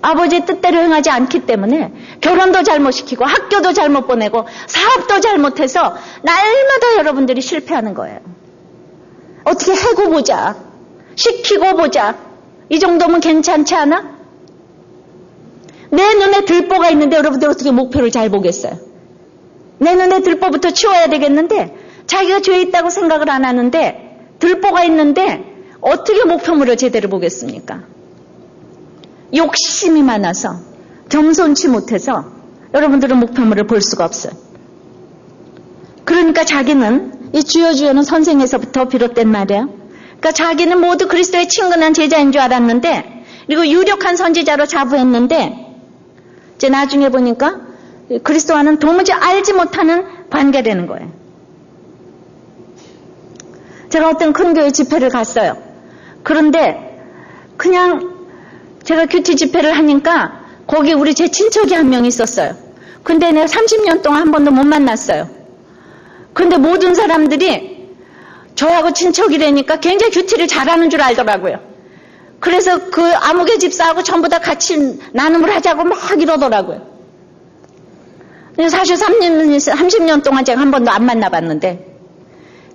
아버지 뜻대로 행하지 않기 때문에 결혼도 잘못시키고 학교도 잘못 보내고 사업도 잘못해서 날마다 여러분들이 실패하는 거예요. 어떻게 해고 보자. 시키고 보자. 이 정도면 괜찮지 않아? 내 눈에 들보가 있는데 여러분들 어떻게 목표를 잘 보겠어요? 내 눈에 들보부터 치워야 되겠는데 자기가 죄 있다고 생각을 안 하는데 들보가 있는데 어떻게 목표물을 제대로 보겠습니까? 욕심이 많아서 겸손치 못해서 여러분들은 목표물을 볼 수가 없어요. 그러니까 자기는 이 주여 주여는 선생에서부터 비롯된 말이에요. 그러니까 자기는 모두 그리스도의 친근한 제자인 줄 알았는데 그리고 유력한 선지자로 자부했는데 이제 나중에 보니까 그리스도와는 도무지 알지 못하는 관계라는 거예요. 제가 어떤 큰 교회 집회를 갔어요. 그런데 그냥 제가 큐티 집회를 하니까 거기 우리 제 친척이 한 명 있었어요. 근데 내가 30년 동안 한 번도 못 만났어요. 그런데 모든 사람들이 저하고 친척이라니까 굉장히 큐티를 잘하는 줄 알더라고요. 그래서 그 아무개 집사하고 전부 다 같이 나눔을 하자고 막 이러더라고요. 사실 30년 동안 제가 한 번도 안 만나봤는데,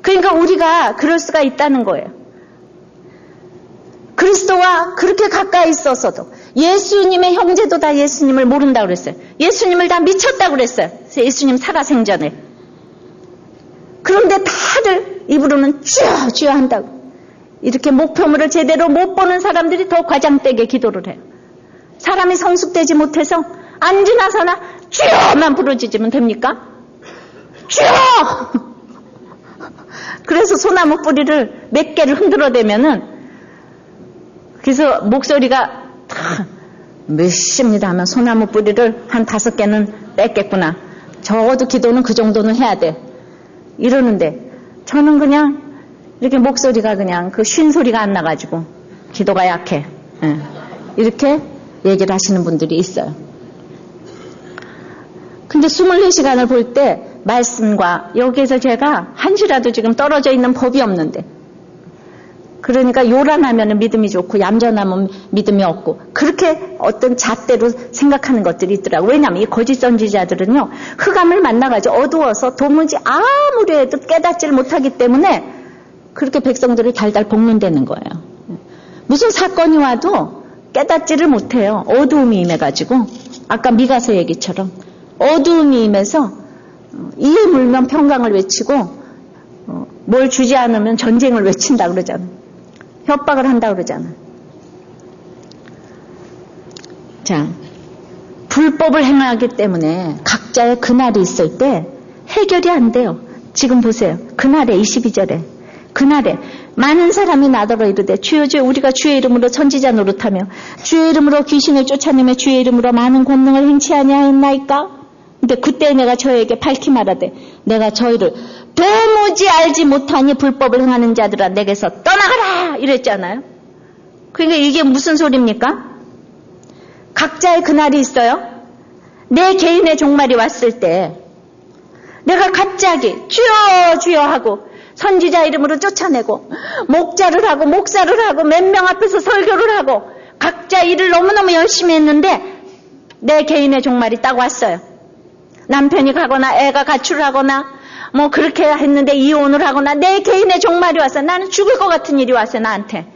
그러니까 우리가 그럴 수가 있다는 거예요. 그리스도와 그렇게 가까이 있어서도 예수님의 형제도 다 예수님을 모른다고 그랬어요. 예수님을 다 미쳤다고 그랬어요. 예수님 살아생전에. 그런데 다들 입으로는 주여 주여 한다고. 이렇게 목표물을 제대로 못 보는 사람들이 더 과장되게 기도를 해요. 사람이 성숙되지 못해서 앉으나 서나 주여만 부르짖으면 됩니까? 주여! 그래서 소나무 뿌리를 몇 개를 흔들어대면은 그래서 목소리가 몇십니다 하면 소나무 뿌리를 한 5개는 뺐겠구나. 적어도 기도는 그 정도는 해야 돼. 이러는데 저는 그냥 이렇게 목소리가 그냥 그 쉰 소리가 안 나가지고 기도가 약해. 이렇게 얘기를 하시는 분들이 있어요. 근데 24시간을 볼 때 말씀과 여기에서 제가 한시라도 지금 떨어져 있는 법이 없는데, 그러니까 요란하면 믿음이 좋고 얌전하면 믿음이 없고 그렇게 어떤 잣대로 생각하는 것들이 있더라고요. 왜냐하면 이 거짓 선지자들은요 흑암을 만나가지고 어두워서 도무지 아무리 해도 깨닫지를 못하기 때문에 그렇게 백성들을 달달 볶는다는 거예요. 무슨 사건이 와도 깨닫지를 못해요. 어두움이 임해가지고 아까 미가서 얘기처럼 어두움이 임해서 이에 물면 평강을 외치고 뭘 주지 않으면 전쟁을 외친다 그러잖아요. 협박을 한다 그러잖아요. 자, 불법을 행하기 때문에 각자의 그날이 있을 때 해결이 안 돼요. 지금 보세요. 그날에 22절에 그날에 많은 사람이 나더러 이르되 주여 주여 우리가 주의 이름으로 선지자 노릇하며 주의 이름으로 귀신을 쫓아내며 주의 이름으로 많은 권능을 행치 아니하였나이까? 근데 그때 내가 저에게 밝히 말하되 내가 저희를 도무지 알지 못하니 불법을 행하는 자들아 내게서 떠나가라 이랬잖아요. 그러니까 이게 무슨 소리입니까? 각자의 그날이 있어요. 내 개인의 종말이 왔을 때 내가 갑자기 주여 주여 하고 선지자 이름으로 쫓아내고 목자를 하고 목사를 하고 몇 명 앞에서 설교를 하고 각자 일을 너무너무 열심히 했는데 내 개인의 종말이 딱 왔어요. 남편이 가거나 애가 가출을 하거나 뭐 그렇게 했는데 이혼을 하거나 내 개인의 종말이 왔어요. 나는 죽을 것 같은 일이 왔어요. 나한테.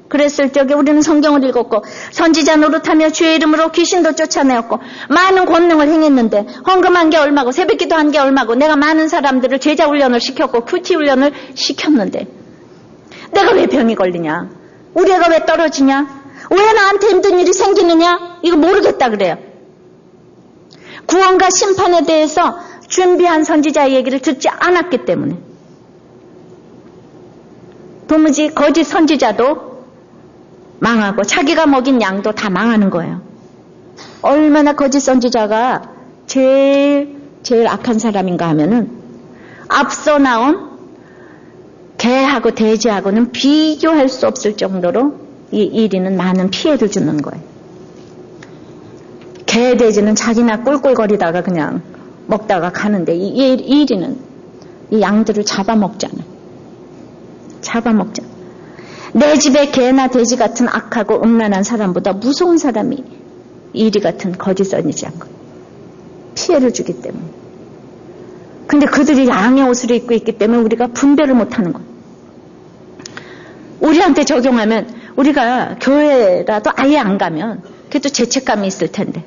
그랬을 적에 우리는 성경을 읽었고 선지자 노릇하며 주의 이름으로 귀신도 쫓아내었고 많은 권능을 행했는데 헌금한 게 얼마고 새벽기도 한 게 얼마고 내가 많은 사람들을 제자 훈련을 시켰고 큐티 훈련을 시켰는데 내가 왜 병이 걸리냐? 우리 애가 왜 떨어지냐? 왜 나한테 힘든 일이 생기느냐? 이거 모르겠다 그래요. 구원과 심판에 대해서 준비한 선지자의 얘기를 듣지 않았기 때문에 도무지 거짓 선지자도 망하고 자기가 먹인 양도 다 망하는 거예요. 얼마나 거짓 선지자가 제일 악한 사람인가 하면은 앞서 나온 개하고 돼지하고는 비교할 수 없을 정도로 이 이리는 많은 피해를 주는 거예요. 개, 돼지는 자기나 꿀꿀거리다가 그냥 먹다가 가는데 이 이리는 이 양들을 잡아먹잖아요. 잡아먹잖아요. 내 집에 개나 돼지 같은 악하고 음란한 사람보다 무서운 사람이 이리 같은 거짓 선지자인 거예요. 피해를 주기 때문에. 근데 그들이 양의 옷을 입고 있기 때문에 우리가 분별을 못하는 거예요. 우리한테 적용하면 우리가 교회라도 아예 안 가면 그래도 죄책감이 있을 텐데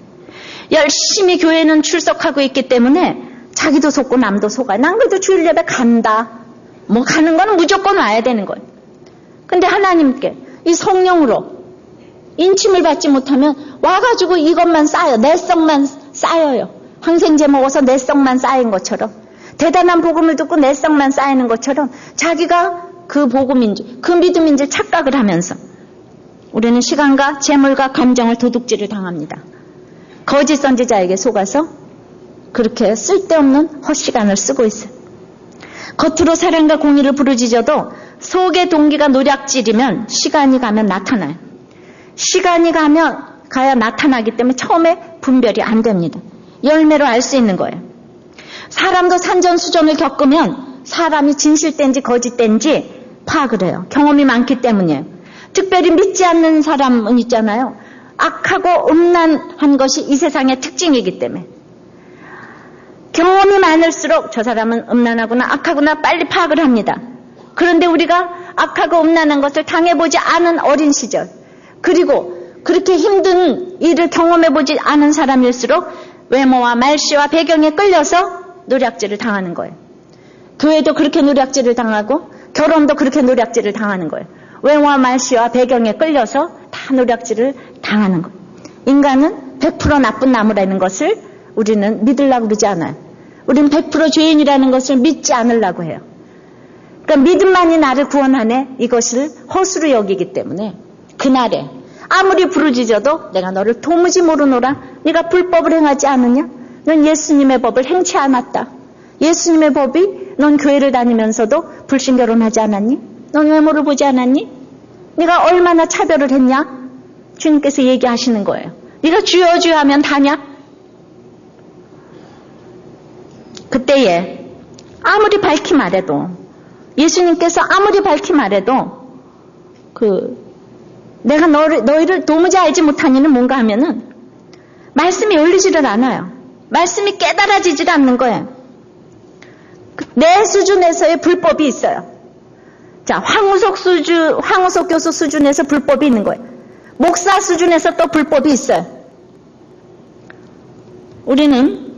열심히 교회는 출석하고 있기 때문에 자기도 속고 남도 속아. 난 그래도 주일 예배 간다. 뭐 가는 건 무조건 와야 되는 거예요. 근데 하나님께 이 성령으로 인침을 받지 못하면 와가지고 이것만 쌓여. 내성만 쌓여요. 항생제 먹어서 내성만 쌓인 것처럼 대단한 복음을 듣고 내성만 쌓이는 것처럼 자기가 그 복음인지 그 믿음인지 착각을 하면서 우리는 시간과 재물과 감정을 도둑질을 당합니다. 거짓 선지자에게 속아서 그렇게 쓸데없는 헛시간을 쓰고 있어요. 겉으로 사랑과 공의를 부르짖어도 속의 동기가 노략질이면 시간이 가면 나타나요. 시간이 가야 나타나기 때문에 처음에 분별이 안 됩니다. 열매로 알 수 있는 거예요. 사람도 산전수전을 겪으면 사람이 진실된지 거짓된지 파악을 해요. 경험이 많기 때문이에요. 특별히 믿지 않는 사람은 있잖아요. 악하고 음란한 것이 이 세상의 특징이기 때문에 경험이 많을수록 저 사람은 음란하구나 악하구나 빨리 파악을 합니다. 그런데 우리가 악하고 음란한 것을 당해보지 않은 어린 시절 그리고 그렇게 힘든 일을 경험해보지 않은 사람일수록 외모와 말씨와 배경에 끌려서 노략질을 당하는 거예요. 교회도 그렇게 노략질을 당하고 결혼도 그렇게 노략질을 당하는 거예요. 외모와 말씨와 배경에 끌려서 다 노략질을 당하는 거예요. 인간은 100% 나쁜 나무라는 것을 우리는 믿으려고 그러지 않아요. 우리는 100% 죄인이라는 것을 믿지 않으려고 해요. 그러니까 믿음만이 나를 구원하네 이것을 허수로 여기기 때문에 그날에 아무리 부르짖어도 내가 너를 도무지 모르노라. 네가 불법을 행하지 않느냐? 넌 예수님의 법을 행치 않았다. 예수님의 법이 넌 교회를 다니면서도 불신결혼하지 않았니? 넌 외모를 보지 않았니? 네가 얼마나 차별을 했냐? 주님께서 얘기하시는 거예요. 네가 주여 주여 하면 다냐? 그때에 아무리 밝히 말해도 예수님께서 아무리 밝히 말해도 내가 너희를 도무지 알지 못하니는 뭔가 하면은 말씀이 열리지를 않아요. 말씀이 깨달아지질 않는 거예요. 내 수준에서의 불법이 있어요. 자, 황우석 교수 수준에서 불법이 있는 거예요. 목사 수준에서 또 불법이 있어요. 우리는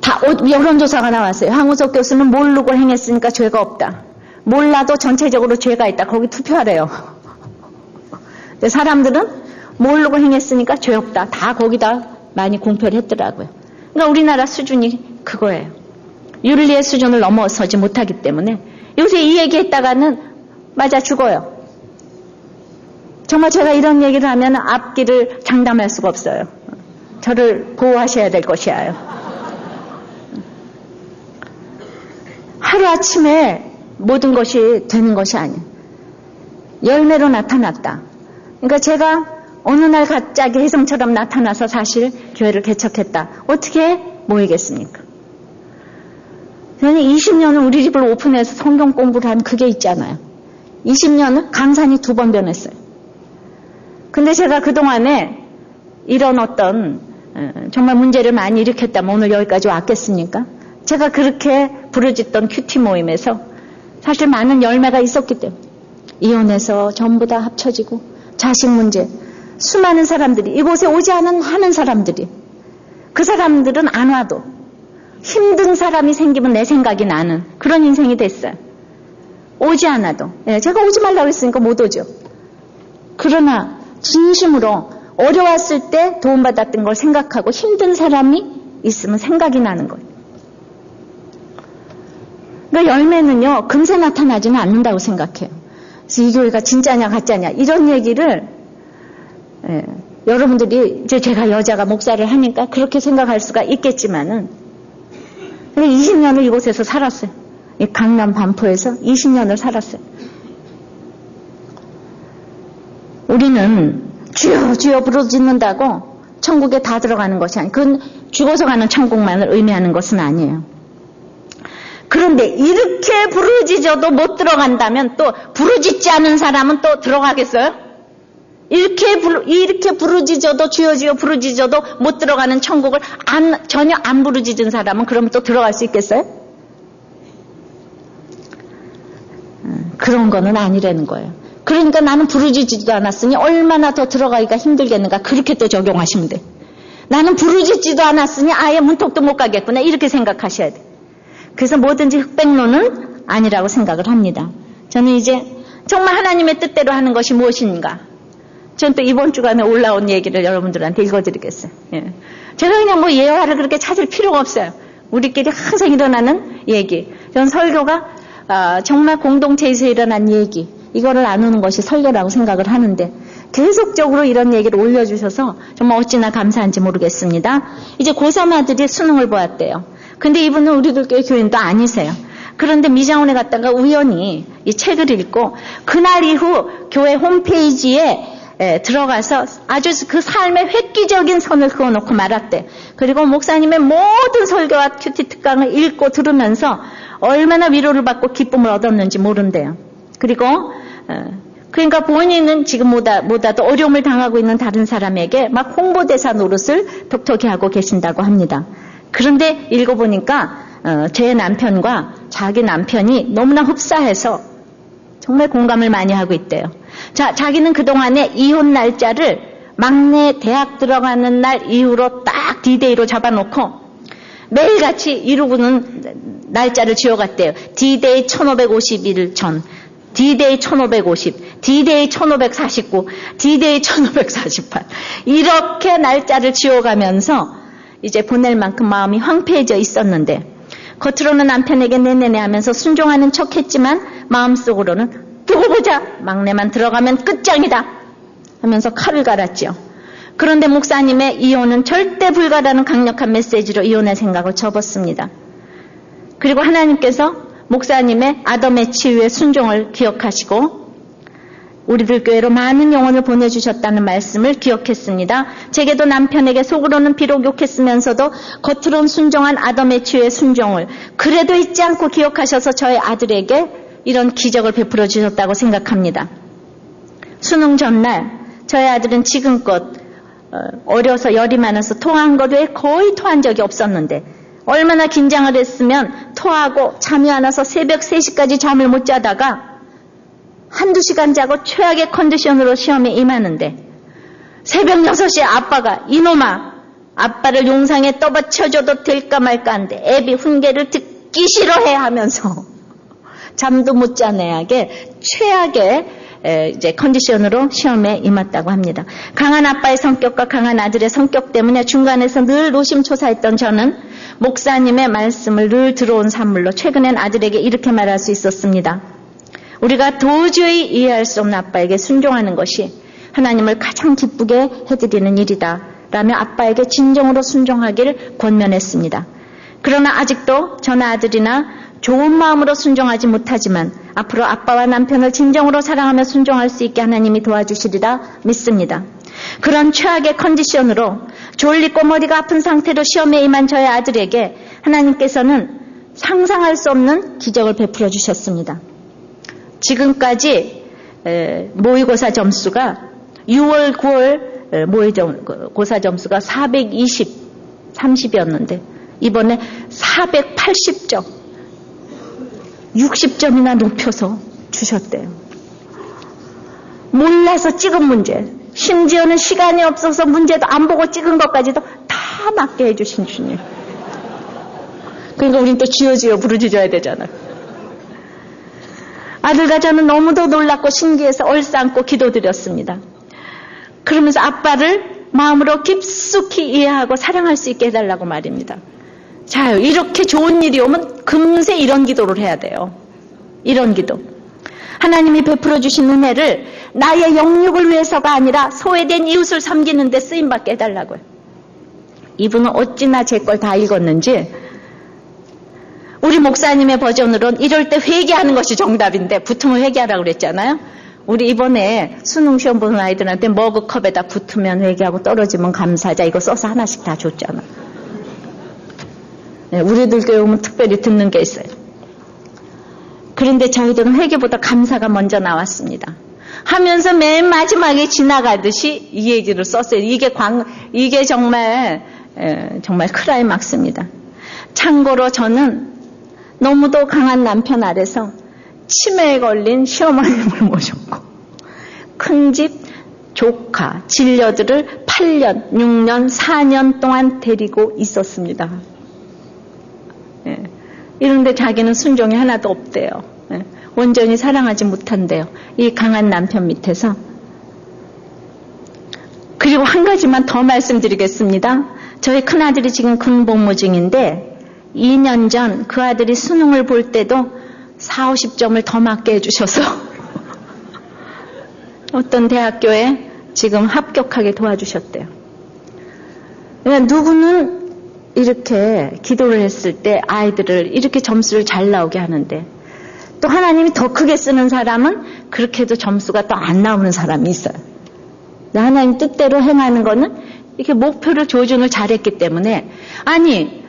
다 여론조사가 나왔어요. 황우석 교수는 모르고 행했으니까 죄가 없다. 몰라도 전체적으로 죄가 있다. 거기 투표하래요. 근데 사람들은 모르고 행했으니까 죄 없다. 다 거기다 많이 공표를 했더라고요. 그러니까 우리나라 수준이 그거예요. 윤리의 수준을 넘어서지 못하기 때문에 요새 이 얘기했다가는 맞아 죽어요. 정말 제가 이런 얘기를 하면 앞길을 장담할 수가 없어요. 저를 보호하셔야 될 것이에요. 하루아침에 모든 것이 되는 것이 아니에요. 열매로 나타났다. 그러니까 제가 어느 날 갑자기 혜성처럼 나타나서 사실 교회를 개척했다. 어떻게 모이겠습니까? 저는 20년을 우리 집을 오픈해서 성경 공부를 한 그게 있잖아요. 20년을 강산이 2번 변했어요. 근데 제가 그동안에 이런 어떤 정말 문제를 많이 일으켰다면 오늘 여기까지 왔겠습니까? 제가 그렇게 부르짖던 큐티 모임에서 사실 많은 열매가 있었기 때문에 이혼해서 전부 다 합쳐지고 자식 문제, 수많은 사람들이 이곳에 오지 않은 많은 사람들이 그 사람들은 안 와도 힘든 사람이 생기면 내 생각이 나는 그런 인생이 됐어요. 오지 않아도. 제가 오지 말라고 했으니까 못 오죠. 그러나 진심으로 어려웠을 때 도움받았던 걸 생각하고 힘든 사람이 있으면 생각이 나는 거예요. 그러니까 열매는요, 금세 나타나지는 않는다고 생각해요. 그래서 이 교회가 진짜냐 가짜냐 이런 얘기를 여러분들이 이제 제가 여자가 목사를 하니까 그렇게 생각할 수가 있겠지만은 20년을 이곳에서 살았어요. 이 강남 반포에서 20년을 살았어요. 우리는 주여 주여 부르짖는다고 천국에 다 들어가는 것이 아니에요. 그건 죽어서 가는 천국만을 의미하는 것은 아니에요. 그런데 이렇게 부르짖어도 못 들어간다면 또 부르짖지 않은 사람은 또 들어가겠어요? 이렇게 부르짖어도 주여 주여 부르짖어도 못 들어가는 천국을 전혀 안 부르짖은 사람은 그러면 또 들어갈 수 있겠어요? 그런 거는 아니라는 거예요. 그러니까 나는 부르짖지도 않았으니 얼마나 더 들어가기가 힘들겠는가 그렇게 또 적용하시면 돼. 나는 부르짖지도 않았으니 아예 문턱도 못 가겠구나 이렇게 생각하셔야 돼. 그래서 뭐든지 흑백론은 아니라고 생각을 합니다. 저는 이제 정말 하나님의 뜻대로 하는 것이 무엇인가. 전 또 이번 주간에 올라온 얘기를 여러분들한테 읽어드리겠어요. 예. 제가 그냥 뭐 예화를 그렇게 찾을 필요가 없어요. 우리끼리 항상 일어나는 얘기. 전 설교가 정말 공동체에서 일어난 얘기. 이거를 나누는 것이 설교라고 생각을 하는데 계속적으로 이런 얘기를 올려주셔서 정말 어찌나 감사한지 모르겠습니다. 이제 고3 아들이 수능을 보았대요. 근데 이분은 우리들 교인도 아니세요. 그런데 미장원에 갔다가 우연히 이 책을 읽고 그날 이후 교회 홈페이지에 들어가서 아주 그 삶의 획기적인 선을 그어놓고 말았대. 그리고 목사님의 모든 설교와 큐티 특강을 읽고 들으면서 얼마나 위로를 받고 기쁨을 얻었는지 모른대요. 그리고 그러니까 본인은 지금보다도 어려움을 당하고 있는 다른 사람에게 막 홍보대사 노릇을 톡톡히 하고 계신다고 합니다. 그런데 읽어보니까 제 남편과 자기 남편이 너무나 흡사해서 정말 공감을 많이 하고 있대요. 자기는 그동안에 이혼 날짜를 막내 대학 들어가는 날 이후로 딱 D-Day로 잡아놓고 매일같이 이루고는 날짜를 지어갔대요. D-Day 1551 전, D-Day 1550, D-Day 1549, D-Day 1548 이렇게 날짜를 지어가면서 이제 보낼 만큼 마음이 황폐해져 있었는데 겉으로는 남편에게 네네네 하면서 순종하는 척했지만 마음속으로는 두고 보자 막내만 들어가면 끝장이다 하면서 칼을 갈았죠. 그런데 목사님의 이혼은 절대 불가라는 강력한 메시지로 이혼의 생각을 접었습니다. 그리고 하나님께서 목사님의 아담의 치유의 순종을 기억하시고 우리들 교회로 많은 영혼을 보내주셨다는 말씀을 기억했습니다. 제게도 남편에게 속으로는 비록 욕했으면서도 겉으로는 순종한 아담의 치유의 순종을 그래도 잊지 않고 기억하셔서 저의 아들에게 이런 기적을 베풀어 주셨다고 생각합니다. 수능 전날 저희 아들은 지금껏 어려서 열이 많아서 토한 것 외에 거의 토한 적이 없었는데 얼마나 긴장을 했으면 토하고 잠이 안 와서 새벽 3시까지 잠을 못 자다가 한두 시간 자고 최악의 컨디션으로 시험에 임하는데 새벽 6시에 아빠가 이놈아 아빠를 용상에 떠받쳐줘도 될까 말까 한데 애비 훈계를 듣기 싫어해 하면서 잠도 못 자내하게 최악의 이제 컨디션으로 시험에 임했다고 합니다. 강한 아빠의 성격과 강한 아들의 성격 때문에 중간에서 늘 노심초사했던 저는 목사님의 말씀을 늘 들어온 산물로 최근엔 아들에게 이렇게 말할 수 있었습니다. 우리가 도저히 이해할 수 없는 아빠에게 순종하는 것이 하나님을 가장 기쁘게 해드리는 일이다 라며 아빠에게 진정으로 순종하기를 권면했습니다. 그러나 아직도 저나 아들이나 좋은 마음으로 순종하지 못하지만 앞으로 아빠와 남편을 진정으로 사랑하며 순종할 수 있게 하나님이 도와주시리라 믿습니다. 그런 최악의 컨디션으로 졸리고 머리가 아픈 상태로 시험에 임한 저의 아들에게 하나님께서는 상상할 수 없는 기적을 베풀어 주셨습니다. 지금까지 모의고사 점수가 6월, 9월 모의고사 점수가 420, 30이었는데 이번에 480점, 60점이나 높여서 주셨대요. 몰라서 찍은 문제, 심지어는 시간이 없어서 문제도 안 보고 찍은 것까지도 다 맞게 해주신 주님. 그러니까 우린 또 쥐어쥐어 부르짖어야 되잖아. 아들과 저는 너무도 놀랍고 신기해서 얼싸안고 기도드렸습니다. 그러면서 아빠를 마음으로 깊숙이 이해하고 사랑할 수 있게 해달라고 말입니다. 자, 이렇게 좋은 일이 오면 금세 이런 기도를 해야 돼요. 이런 기도. 하나님이 베풀어 주신 은혜를 나의 영육을 위해서가 아니라 소외된 이웃을 섬기는 데 쓰임받게 해달라고요. 이분은 어찌나 제 걸 다 읽었는지 우리 목사님의 버전으로는 이럴 때 회개하는 것이 정답인데 붙으면 회개하라고 그랬잖아요. 우리 이번에 수능 시험 보는 아이들한테 머그컵에다 붙으면 회개하고 떨어지면 감사하자 이거 써서 하나씩 다 줬잖아. 네, 우리들 교회 오면 특별히 듣는 게 있어요. 그런데 저희들은 회개보다 감사가 먼저 나왔습니다. 하면서 맨 마지막에 지나가듯이 이 얘기를 썼어요. 이게 정말 클라이막스입니다. 참고로 저는 너무도 강한 남편 아래서 치매에 걸린 시어머님을 모셨고 큰집 조카, 진려들을 8년, 6년, 4년 동안 데리고 있었습니다. 예. 이런데 자기는 순종이 하나도 없대요. 예. 온전히 사랑하지 못한대요. 이 강한 남편 밑에서. 그리고 한 가지만 더 말씀드리겠습니다. 저희 큰아들이 지금 군복무 중인데 2년 전 그 아들이 수능을 볼 때도 40-50점을 더 맞게 해주셔서 어떤 대학교에 지금 합격하게 도와주셨대요. 그러니까 누구는 이렇게 기도를 했을 때 아이들을 이렇게 점수를 잘 나오게 하는데 또 하나님이 더 크게 쓰는 사람은 그렇게 해도 점수가 또 안 나오는 사람이 있어요. 하나님 뜻대로 행하는 거는 이렇게 목표를 조준을 잘했기 때문에 아니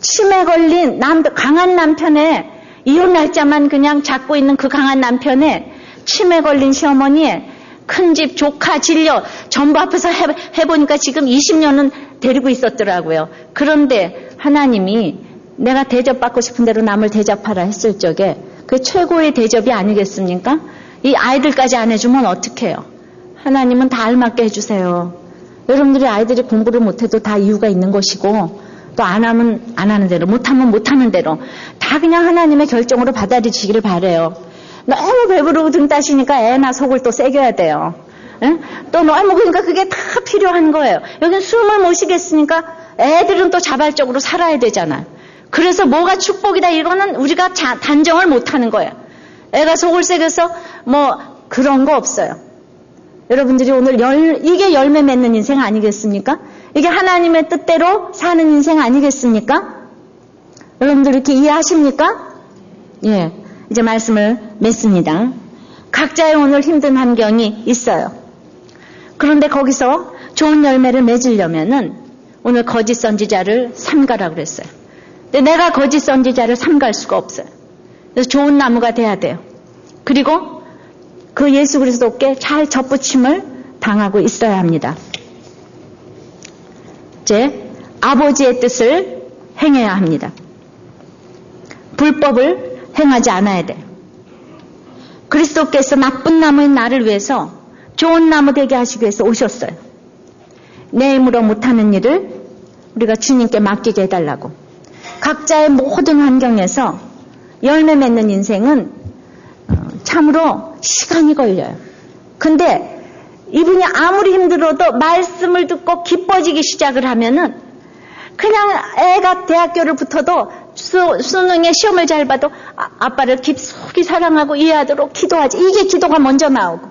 치매 걸린 강한 남편의 이혼 날짜만 그냥 잡고 있는 그 강한 남편의 치매 걸린 시어머니의 큰집 조카 진려 전부 앞에서 해보니까 지금 20년은 데리고 있었더라고요. 그런데 하나님이 내가 대접받고 싶은 대로 남을 대접하라 했을 적에 그게 최고의 대접이 아니겠습니까? 이 아이들까지 안 해주면 어떡해요? 하나님은 다 알맞게 해주세요. 여러분들이 아이들이 공부를 못해도 다 이유가 있는 것이고 또 안 하면 안 하는 대로 못하면 못하는 대로 다 그냥 하나님의 결정으로 받아들이시기를 바래요. 너무 배부르고 등 따시니까 애나 속을 또 새겨야 돼요. 에? 또 너무 그러니까 그게 다 필요한 거예요. 여긴 숨을 못 쉬겠으니까 애들은 또 자발적으로 살아야 되잖아요. 그래서 뭐가 축복이다 이거는 우리가 단정을 못하는 거예요. 애가 속을 새겨서 뭐 그런 거 없어요. 여러분들이 오늘 이게 열매 맺는 인생 아니겠습니까? 이게 하나님의 뜻대로 사는 인생 아니겠습니까? 여러분들 이렇게 이해하십니까? 예, 이제 말씀을 맺습니다. 각자의 오늘 힘든 환경이 있어요. 그런데 거기서 좋은 열매를 맺으려면은 오늘 거짓 선지자를 삼가라고 그랬어요. 근데 내가 거짓 선지자를 삼갈 수가 없어요. 그래서 좋은 나무가 돼야 돼요. 그리고 그 예수 그리스도께 잘 접붙임을 당하고 있어야 합니다. 이제 아버지의 뜻을 행해야 합니다. 불법을 행하지 않아야 돼요. 그리스도께서 나쁜 나무인 나를 위해서 좋은 나무 되게 하시기 위해서 오셨어요. 내 힘으로 못하는 일을 우리가 주님께 맡기게 해달라고. 각자의 모든 환경에서 열매 맺는 인생은 참으로 시간이 걸려요. 근데 이분이 아무리 힘들어도 말씀을 듣고 기뻐지기 시작을 하면은 그냥 애가 대학교를 붙어도 수능에 시험을 잘 봐도 아빠를 깊숙이 사랑하고 이해하도록 기도하지. 이게 기도가 먼저 나오고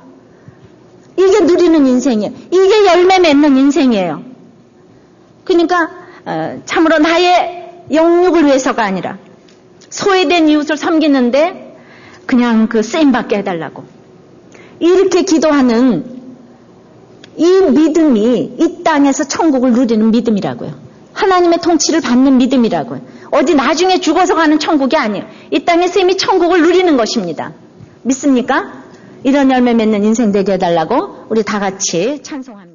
이게 누리는 인생이에요. 이게 열매 맺는 인생이에요. 그러니까 참으로 나의 영육을 위해서가 아니라 소외된 이웃을 섬기는데 그냥 그 쓰임받게 해달라고. 이렇게 기도하는 이 믿음이 이 땅에서 천국을 누리는 믿음이라고요. 하나님의 통치를 받는 믿음이라고요. 어디 나중에 죽어서 가는 천국이 아니에요. 이 땅에서 이미 천국을 누리는 것입니다. 믿습니까? 이런 열매 맺는 인생 되게 해달라고 우리 다 같이 찬송합니다.